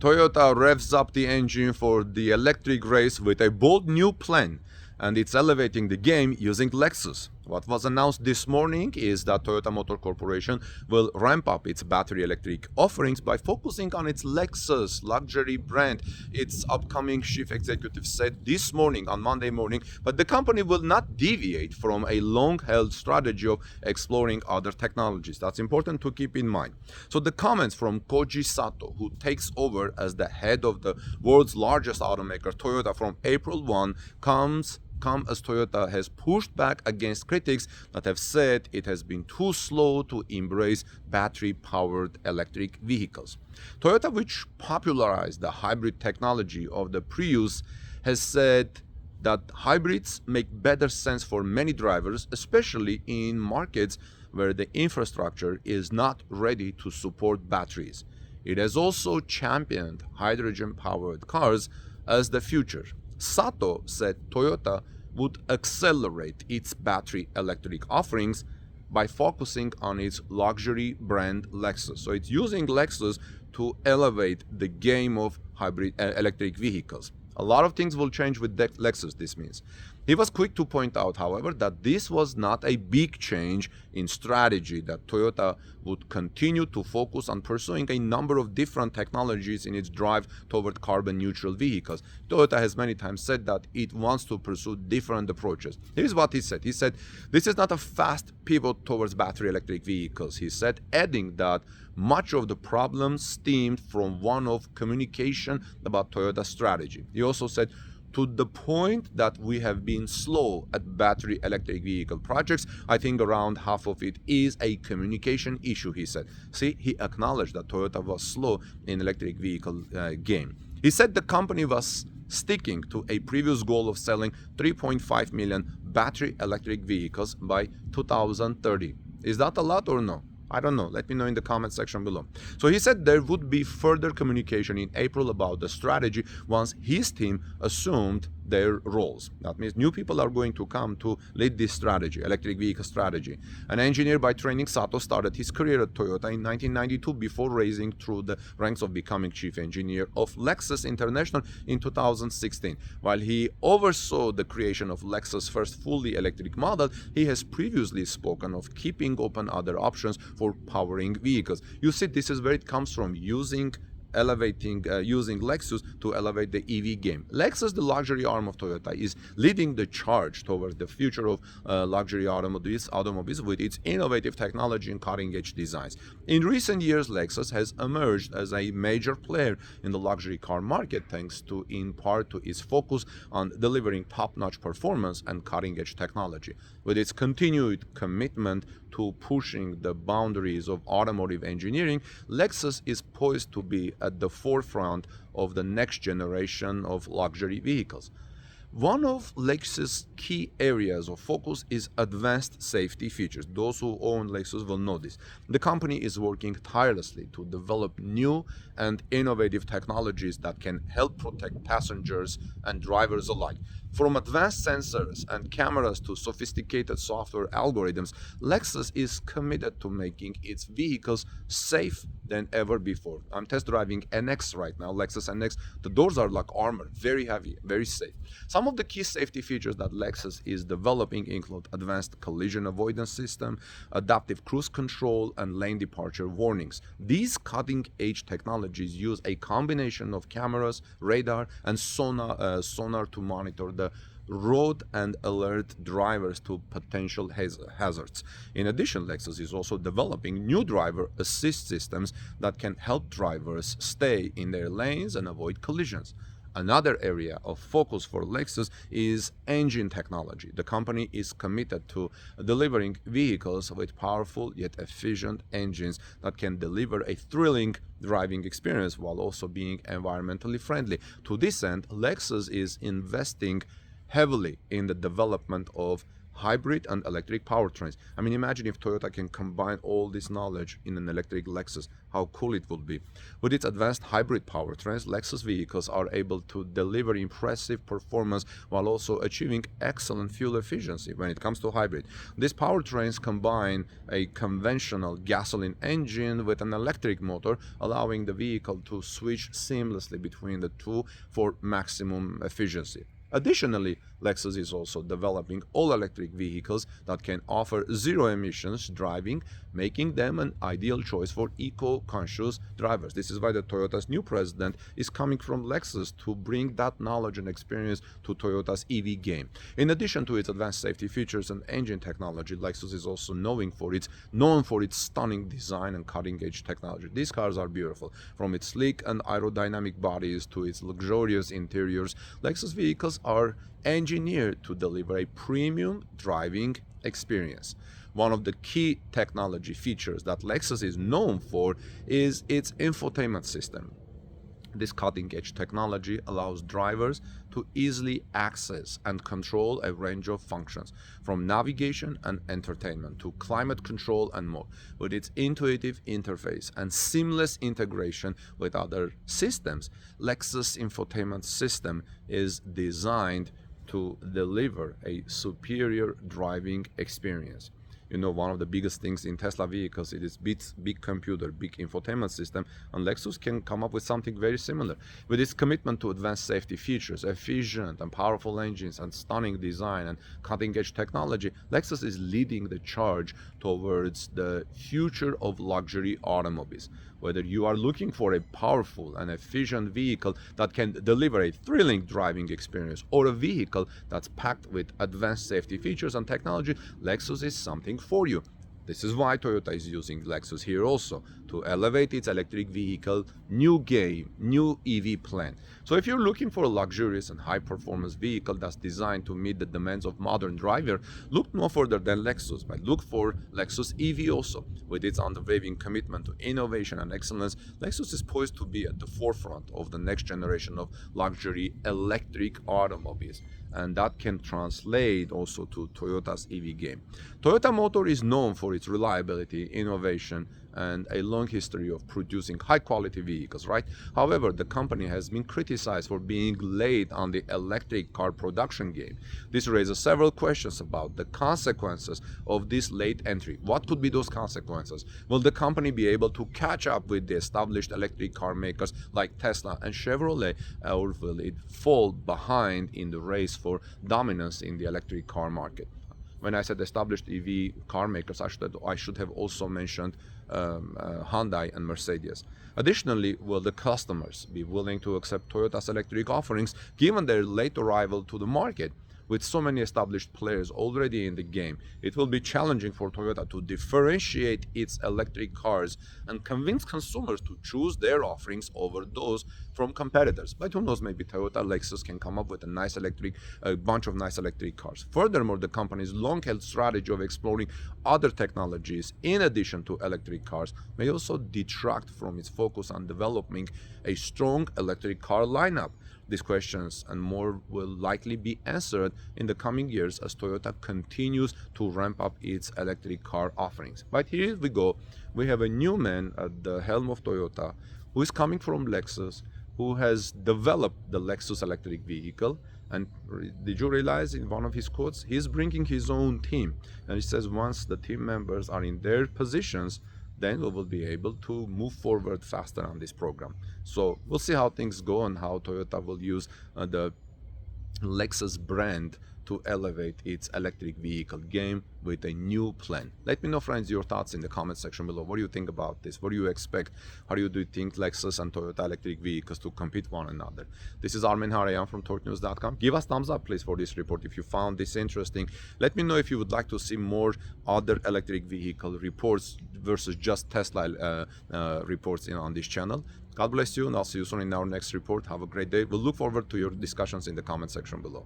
Toyota revs up the engine for the electric race with a bold new plan, and it's elevating the game using Lexus. What was announced this morning is that Toyota Motor Corporation will ramp up its battery electric offerings by focusing on its Lexus luxury brand. Its upcoming chief executive said this morning, on Monday morning, but the company will not deviate from a long-held strategy of exploring other technologies. That's important to keep in mind. So the comments from Koji Sato, who takes over as the head of the world's largest automaker, Toyota, from April 1, come as Toyota has pushed back against critics that have said it has been too slow to embrace battery-powered electric vehicles. Toyota, which popularized the hybrid technology of the Prius, has said that hybrids make better sense for many drivers, especially in markets where the infrastructure is not ready to support batteries. It has also championed hydrogen-powered cars as the future. Sato said Toyota would accelerate its battery electric offerings by focusing on its luxury brand Lexus. So it's using Lexus to elevate the game of hybrid electric vehicles. A lot of things will change with Lexus, this means. He was quick to point out, however, that this was not a big change in strategy, that Toyota would continue to focus on pursuing a number of different technologies in its drive toward carbon-neutral vehicles. Toyota has many times said that it wants to pursue different approaches. Here's what he said. He said, this is not a fast pivot towards battery electric vehicles, he said, adding that much of the problem stemmed from one of communication about Toyota's strategy. He also said, to the point that we have been slow at battery electric vehicle projects, I think around half of it is a communication issue, he said. See, he acknowledged that Toyota was slow in electric vehicle game. He said the company was sticking to a previous goal of selling 3.5 million battery electric vehicles by 2030. Is that a lot or no? I don't know. Let me know in the comment section below. So he said there would be further communication in April about the strategy once his team assumed their roles. That means new people are going to come to lead this strategy, electric vehicle strategy. An engineer by training, Sato started his career at Toyota in 1992 before rising through the ranks of becoming chief engineer of Lexus International in 2016. While he oversaw the creation of Lexus' first fully electric model, he has previously spoken of keeping open other options for powering vehicles. You see, this is where it comes from, using Lexus to elevate the EV game. Lexus, the luxury arm of Toyota, is leading the charge towards the future of luxury automobiles with its innovative technology and cutting-edge designs. In recent years, Lexus has emerged as a major player in the luxury car market thanks to, in part, to its focus on delivering top-notch performance and cutting-edge technology. With its continued commitment to pushing the boundaries of automotive engineering, Lexus is poised to be at the forefront of the next generation of luxury vehicles. One of Lexus' key areas of focus is advanced safety features. Those who own Lexus will know this. The company is working tirelessly to develop new and innovative technologies that can help protect passengers and drivers alike. From advanced sensors and cameras to sophisticated software algorithms, Lexus is committed to making its vehicles safe than ever before. I'm test driving NX right now, Lexus NX. The doors are like armor, very heavy, very safe. Some of the key safety features that Lexus is developing include advanced collision avoidance system, adaptive cruise control, and lane departure warnings. These cutting-edge technologies use a combination of cameras, radar, and sonar to monitor the road and alert drivers to potential hazards. In addition, Lexus is also developing new driver assist systems that can help drivers stay in their lanes and avoid collisions. Another area of focus for Lexus is engine technology. The company is committed to delivering vehicles with powerful yet efficient engines that can deliver a thrilling driving experience while also being environmentally friendly. To this end, Lexus is investing heavily in the development of hybrid and electric powertrains. I mean, imagine if Toyota can combine all this knowledge in an electric Lexus, how cool it would be. With its advanced hybrid powertrains, Lexus vehicles are able to deliver impressive performance while also achieving excellent fuel efficiency when it comes to hybrid. These powertrains combine a conventional gasoline engine with an electric motor, allowing the vehicle to switch seamlessly between the two for maximum efficiency. Additionally, Lexus is also developing all-electric vehicles that can offer zero emissions driving, making them an ideal choice for eco-conscious drivers. This is why the Toyota's new president is coming from Lexus to bring that knowledge and experience to Toyota's EV game. In addition to its advanced safety features and engine technology, Lexus is also known for its stunning design and cutting-edge technology. These cars are beautiful. From its sleek and aerodynamic bodies to its luxurious interiors, Lexus vehicles are engineered to deliver a premium driving experience. One of the key technology features that Lexus is known for is its infotainment system. This cutting-edge technology allows drivers to easily access and control a range of functions, from navigation and entertainment to climate control and more. With its intuitive interface and seamless integration with other systems, Lexus infotainment system is designed to deliver a superior driving experience. You know, one of the biggest things in Tesla vehicles it is big computer, big infotainment system, and Lexus can come up with something very similar. With its commitment to advanced safety features, efficient and powerful engines, and stunning design and cutting-edge technology, Lexus is leading the charge towards the future of luxury automobiles. Whether you are looking for a powerful and efficient vehicle that can deliver a thrilling driving experience, or a vehicle that's packed with advanced safety features and technology, Lexus is something for you. This is why Toyota is using Lexus here also, to elevate its electric vehicle new EV plan. So if you're looking for a luxurious and high-performance vehicle that's designed to meet the demands of modern driver, look no further than Lexus, but look for Lexus EV also. With its unwavering commitment to innovation and excellence, Lexus is poised to be at the forefront of the next generation of luxury electric automobiles. And that can translate also to Toyota's EV game. Toyota Motor is known for its reliability, innovation, and a long history of producing high-quality vehicles, right? However, the company has been criticized for being late on the electric car production game. This raises several questions about the consequences of this late entry. What could be those consequences? Will the company be able to catch up with the established electric car makers like Tesla and Chevrolet, or will it fall behind in the race for dominance in the electric car market? When I said established EV car makers, I should have also mentioned Hyundai and Mercedes. Additionally, will the customers be willing to accept Toyota's electric offerings given their late arrival to the market? With so many established players already in the game, it will be challenging for Toyota to differentiate its electric cars and convince consumers to choose their offerings over those from competitors. But who knows, maybe Toyota Lexus can come up with a bunch of nice electric cars. Furthermore, the company's long-held strategy of exploring other technologies in addition to electric cars may also detract from its focus on developing a strong electric car lineup. These questions and more will likely be answered in the coming years as Toyota continues to ramp up its electric car offerings. But here we go. We have a new man at the helm of Toyota who is coming from Lexus, who has developed the Lexus electric vehicle. And did you realize in one of his quotes, he's bringing his own team. And he says once the team members are in their positions, then we will be able to move forward faster on this program. So we'll see how things go and how Toyota will use the Lexus brand to elevate its electric vehicle game with a new plan. Let me know, friends, your thoughts in the comment section below. What do you think about this? What do you expect? How do you think Lexus and Toyota electric vehicles to compete one another? This is Armen Harayan from torchnews.com. Give us thumbs up, please, for this report if you found this interesting. Let me know if you would like to see more other electric vehicle reports versus just Tesla reports on this channel. God bless you, and I'll see you soon in our next report. Have a great day. We'll look forward to your discussions in the comment section below.